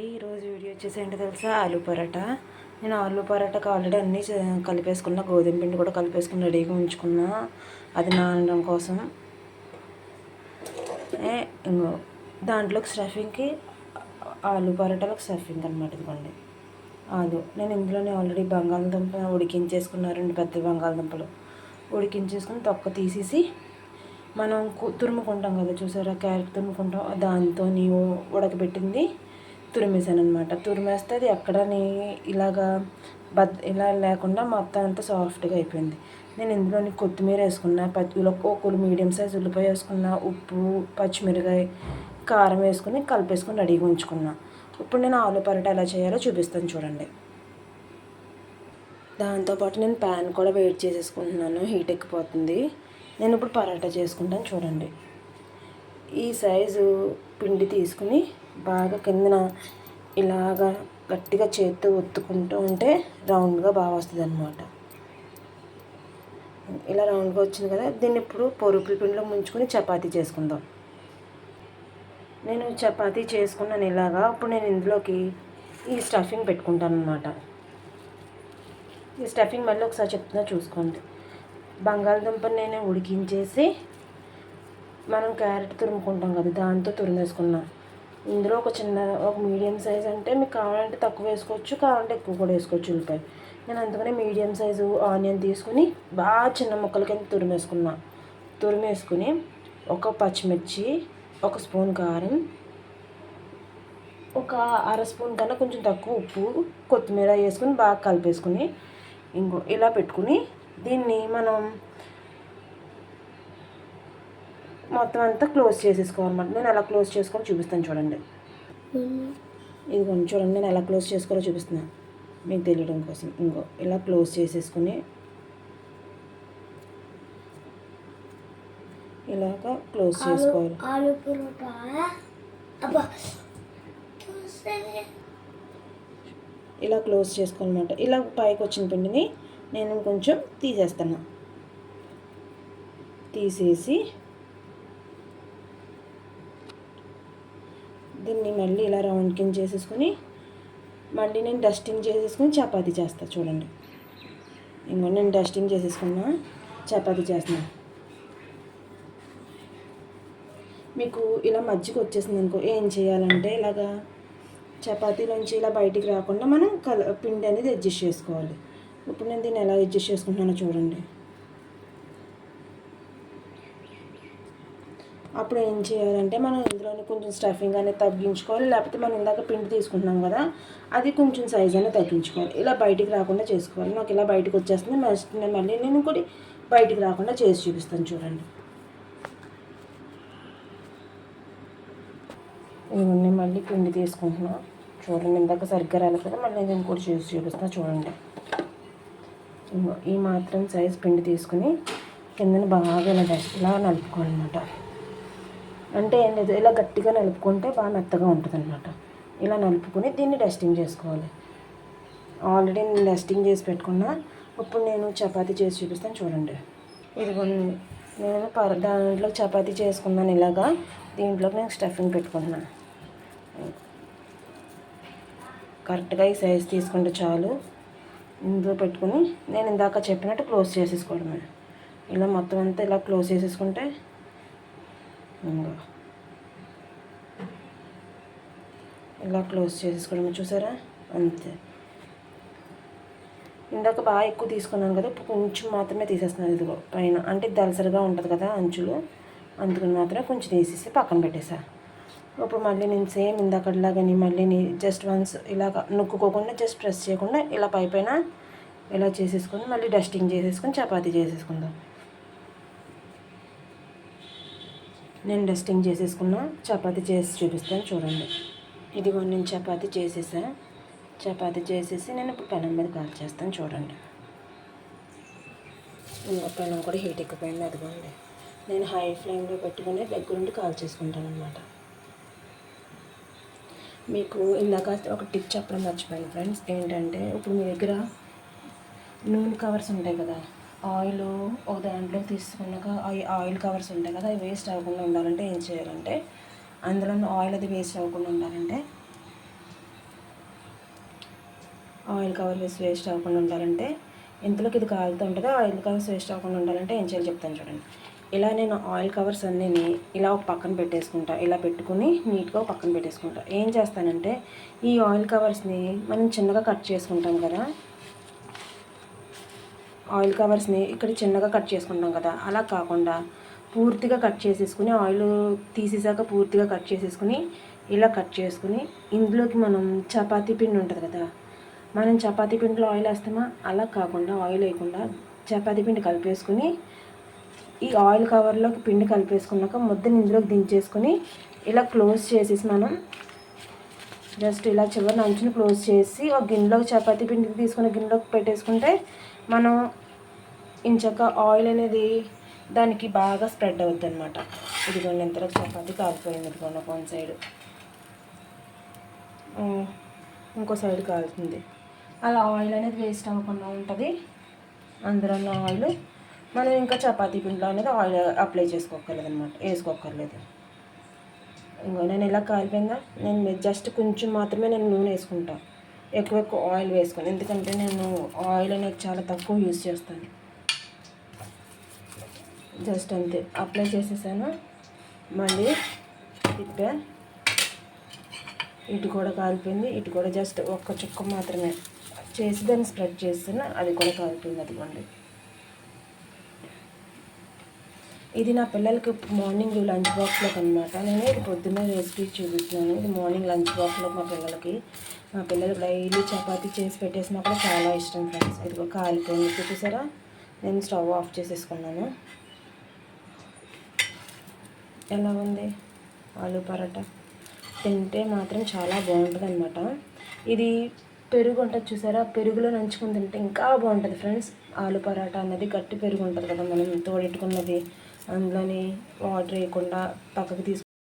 ఈరోజు వీడియో వచ్చేసి ఏంటో తెలుసా, ఆలు పరోటా. నేను ఆలు పరోటాకి ఆల్రెడీ అన్నీ కలిపేసుకున్నా, గోధుమ పిండి కూడా కలిపేసుకుని రెడీగా ఉంచుకున్నా, అది నానడం కోసం. ఇంకో దాంట్లోకి స్టఫింగ్కి ఆలు పరోటాలకు స్టఫింగ్ అనమాట. ఇదిగోండి ఆలు. నేను ఇందులోనే ఆల్రెడీ బంగాళదుంప ఉడికించేసుకున్నా, 2 పెద్ద బంగాళదుంపలు ఉడికించేసుకుని తొక్క తీసేసి మనం తురుముకుంటాం కదా, చూసారా, క్యారెట్ తురుముకుంటాం, దాంతో నీవు ఉడకబెట్టింది తురిమేసాను అనమాట. తురిమేస్తే అది ఎక్కడని ఇలాగా ఇలా లేకుండా మొత్తం అంతా సాఫ్ట్గా అయిపోయింది. నేను ఇందులోని కొత్తిమీర వేసుకున్నా, ఒక మీడియం సైజ్ ఉల్లిపాయ వేసుకున్నా, ఉప్పు, పచ్చిమిరకాయ, కారం వేసుకుని కలిపేసుకుని రెడీగా ఉంచుకున్నా. ఇప్పుడు నేను ఆలు పరోటా ఎలా చేయాలో చూపిస్తాను చూడండి. దాంతోపాటు నేను ప్యాన్ కూడా వేడి చేసేసుకుంటున్నాను, హీట్ ఎక్కిపోతుంది. నేను ఇప్పుడు పరోటా చేసుకుంటాను చూడండి. ఈ సైజు పిండి తీసుకుని బాగా కిందన ఇలాగా గట్టిగా చేత్తో ఒత్తుకుంటూ ఉంటే రౌండ్గా బాగా వస్తుంది అనమాట. ఇలా రౌండ్గా వచ్చింది కదా, దీన్ని ఇప్పుడు పొరుపుల పిండిలో ముంచుకొని చపాతీ చేసుకుందాం. నేను చపాతీ చేసుకున్నాను ఇలాగా. ఇప్పుడు నేను ఇందులోకి ఈ స్టఫింగ్ పెట్టుకుంటాను అనమాట. ఈ స్టఫింగ్ మళ్ళీ ఒకసారి చెప్తున్నా చూసుకోండి. బంగాళదుంపని నేను ఉడికించేసి మనం క్యారెట్ తురుముకుంటాం కదా, దాంతో తురిమేసుకున్నాం. ఇందులో ఒక మీడియం సైజ్, అంటే మీకు కావాలంటే తక్కువ వేసుకోవచ్చు, కావాలంటే ఎక్కువ కూడా వేసుకోవచ్చు ఉల్లిపాయ. నేను అందుకనే మీడియం సైజు ఆనియన్ తీసుకుని బాగా చిన్న ముక్కల కింద తురిమేసుకుని ఒక పచ్చిమిర్చి, 1 స్పూన్ కారం, ఒక 1/2 స్పూన్ కన్నా కొంచెం తక్కువ ఉప్పు, కొత్తిమీర వేసుకుని బాగా కలిపేసుకుని ఇలా పెట్టుకుని దీన్ని మనం మొత్తం అంతా క్లోజ్ చేసేసుకోవాలన్నమాట. నేను ఎలా క్లోజ్ చేసుకోవాలో చూపిస్తాను చూడండి. ఇదిగోండి చూడండి, నేను ఎలా క్లోజ్ చేసుకోవాలో చూపిస్తున్నాను మీకు తెలియడం కోసం. ఇలా క్లోజ్ చేసేసుకుని ఇలాగా క్లోజ్ చేసుకోవాలి. ఇలా క్లోజ్ చేసుకోవాలన్నమాట. ఇలా పైకి వచ్చిన పిండిని నేను కొంచెం తీసేస్తాను. తీసేసి దీన్ని మళ్ళీ ఇలా రౌండ్ కింద చేసేసుకుని మళ్ళీ నేను డస్టింగ్ చేసేసుకుని చపాతీ చేస్తాను చూడండి. నేను డస్టింగ్ చేసేసుకున్నా, చపాతీ చేస్తున్నాను. మీకు ఇలా మజ్జిగ వచ్చేసింది అనుకో, ఏం చేయాలంటే ఇలాగా చపాతీలోంచి ఇలా బయటికి రాకుండా మనం పిండి అనేది అడ్జస్ట్ చేసుకోవాలి. ఇప్పుడు నేను దీన్ని ఎలా అడ్జస్ట్ చేసుకుంటున్నానో చూడండి. అప్పుడు ఏం చేయాలంటే మనం ఇందులోనే కొంచెం స్టఫింగ్ అనేది తగ్గించుకోవాలి, లేకపోతే మనం ఇందాక పిండి తీసుకుంటున్నాం కదా, అది కొంచెం సైజ్ అనేది తగ్గించుకోవాలి. ఇలా బయటికి రాకుండా చేసుకోవాలి. నాకు ఇలా బయటకు వచ్చేస్తుంది, మళ్ళీ నేను ఇంకోటి బయటికి రాకుండా చేసి చూపిస్తాను చూడండి. ఇవన్నీ మళ్ళీ పిండి తీసుకుంటున్నాను చూడండి. ఇందాక సరిగ్గా రాలేదు కదా, మళ్ళీ నేను ఇంకోటి చేసి చూపిస్తాను చూడండి. ఈ మాత్రం సైజ్ పిండి తీసుకుని కిందని బాగా ఇలా నలుపుకోవాలన్నమాట. అంటే ఏం లేదు, ఇలా గట్టిగా నలుపుకుంటే బాగా మెత్తగా ఉంటుంది అనమాట. ఇలా నలుపుకొని దీన్ని డస్టింగ్ చేసుకోవాలి. ఆల్రెడీ నేను డస్టింగ్ చేసి పెట్టుకున్నా. ఇప్పుడు నేను చపాతీ చేసి చూపిస్తాను చూడండి. ఇదిగోండి, నేను దాంట్లో చపాతీ చేసుకున్నాను ఇలాగా. దీంట్లోకి నేను స్టఫింగ్ పెట్టుకుంటున్నాను. కరెక్ట్గా ఈ సైజ్ తీసుకుంటే చాలు. ఇందులో పెట్టుకుని నేను ఇందాక చెప్పినట్టు క్లోజ్ చేసేసుకోవడమే. ఇలా మొత్తం అంతా ఇలా క్లోజ్ చేసేసుకుంటే ఇలా క్లోజ్ చేసేసుకోవడమే. చూసారా, అంతే. ఇందాక బాగా ఎక్కువ తీసుకున్నాను కదా, ఇప్పుడు కొంచెం మాత్రమే తీసేస్తున్నాను. ఇదిగో పైన అంటే దలసరిగా ఉంటుంది కదా అంచులు, అందుకని మాత్రమే కొంచెం తీసేసి పక్కన పెట్టేసా. ఇప్పుడు మళ్ళీ నేను సేమ్ ఇందాకలాగాని మళ్ళీ జస్ట్ వన్స్ ఇలాగ నొక్కుకోకుండా, జస్ట్ ప్రెస్ చేయకుండా ఇలా పైన ఇలా చేసేసుకొని మళ్ళీ డస్టింగ్ చేసేసుకొని చపాతీ చేసేసుకుందాం. నేను డస్టింగ్ చేసేసుకున్నా, చపాతీ చేసి చూపిస్తాను చూడండి. ఇదిగో నేను చపాతీ చేసేసా. చపాతీ చేసేసి నేను ఇప్పుడు పెనం మీద కాల్ చేస్తాను చూడండి. పెనం కూడా హీట్ ఎక్కిపోయింది. అదిగోండి, నేను హై ఫ్లేమ్లో పెట్టుకుని దగ్గరుండి కాల్ చేసుకుంటాను అనమాట. మీకు ఇందాక ఒక టిప్ చెప్పడం మర్చిపోయాను ఫ్రెండ్స్. ఏంటంటే ఇప్పుడు మీ దగ్గర నూనె కవర్స్ ఉంటాయి కదా, ఆయిల్ ఒక దాంట్లో తీసుకున్నాక ఆయిల్ కవర్స్ ఉంటాయి కదా, అవి వేస్ట్ అవ్వకుండా ఉండాలంటే ఏం చేయాలంటే, అందులో ఆయిల్ అది వేస్ట్ అవ్వకుండా ఉండాలంటే ఆయిల్ కవర్ వేస్ట్ అవ్వకుండా ఉండాలంటే, ఇంతలోకి ఇది కాలుతూ ఉంటుంది. ఆయిల్ కవర్స్ వేస్ట్ అవ్వకుండా ఉండాలంటే ఏం చేయాలో చెప్తాను చూడండి. ఇలా నేను ఆయిల్ కవర్స్ అన్నీ ఇలా ఒక పక్కన పెట్టేసుకుంటా. ఇలా పెట్టుకుని నీట్గా ఒక పక్కన పెట్టేసుకుంటా. ఏం చేస్తానంటే ఈ ఆయిల్ కవర్స్ని మనం చిన్నగా కట్ చేసుకుంటాం కదా, ఆయిల్ కవర్స్ని ఇక్కడ చిన్నగా కట్ చేసుకుంటాం కదా, అలా కాకుండా పూర్తిగా కట్ చేసేసుకుని, ఆయిల్ తీసేసాక పూర్తిగా కట్ చేసేసుకుని ఇలా కట్ చేసుకుని, ఇందులోకి మనం చపాతీ పిండి ఉంటుంది కదా, మనం చపాతీ పిండిలో ఆయిల్ వేస్తామా, అలా కాకుండా ఆయిల్ వేయకుండా చపాతీ పిండి కలిపేసుకుని ఈ ఆయిల్ కవర్లోకి పిండి కలిపేసుకున్నాక ముద్దని ఇందులోకి దించేసుకొని ఇలా క్లోజ్ చేసేసి మనం జస్ట్ ఇలా చివరిని అంచుని క్లోజ్ చేసి ఒక గిన్నెలోకి చపాతీ పిండికి తీసుకుని గిన్నెలోకి పెట్టేసుకుంటే మనం ఇంచక్క ఆయిల్ అనేది దానికి బాగా స్ప్రెడ్ అవుద్ది అనమాట. ఇదిగోండి ఇంతలోకి చపాతీ కాలిపోయింది. ఇదిగోండి ఒక వన్ సైడ్, ఇంకో సైడ్ కాలుతుంది. అలా ఆయిల్ అనేది వేస్ట్ అవ్వకుండా ఉంటుంది. అందులో ఉన్న ఆయిల్ మనం ఇంకా చపాతీ పిండిలో అనేది ఆయిల్ అప్లై చేసుకోకర్లేదు అనమాట, వేసుకోకర్లేదు. ఇంకో నేను ఇలా కాలిపోయిందా, నేను జస్ట్ కొంచెం మాత్రమే నేను నూనె వేసుకుంటాను, ఎక్కువ ఆయిల్ వేసుకొని, ఎందుకంటే నేను ఆయిల్ అనేది చాలా తక్కువ యూజ్ చేస్తాను. జస్ట్ అంతే అప్లై చేసేసాను. మళ్ళీ తిప్పా, ఇటు కూడా కాలిపోయింది, ఇటు కూడా జస్ట్ ఒక్క చుక్క మాత్రమే చేసి దాన్ని స్ప్రెడ్ చేస్తున్నా, అది కూడా కాలిపోయింది. అదిగోండి, ఇది నా పిల్లలకి మార్నింగ్ లంచ్ బాక్స్లోకి అనమాట. నేను ఇది పొద్దున్న రెసిపీ చూపిస్తున్నాను. ఇది మార్నింగ్ లంచ్ బాక్స్లోకి మా పిల్లలకి డైలీ చపాతీ చేసి పెట్టేసినా కూడా చాలా ఇష్టం ఫ్రెండ్స్. ఇదిగో కాలిపోయింది చూసారా. నేను స్టవ్ ఆఫ్ చేసేసుకున్నాను. ఎలా ఉంది ఆలు పరోటా, తింటే మాత్రం చాలా బాగుంటుంది అనమాట. ఇది పెరుగు ఉంటుంది చూసారా, పెరుగులో నంచుకుని తింటే ఇంకా బాగుంటుంది ఫ్రెండ్స్. ఆలు పరోటా అన్నది గట్టి పెరుగు ఉంటుంది కదా మనం తోడెట్టుకున్నది, అందులోని వాటర్ వేయకుండా పక్కకు తీసుకు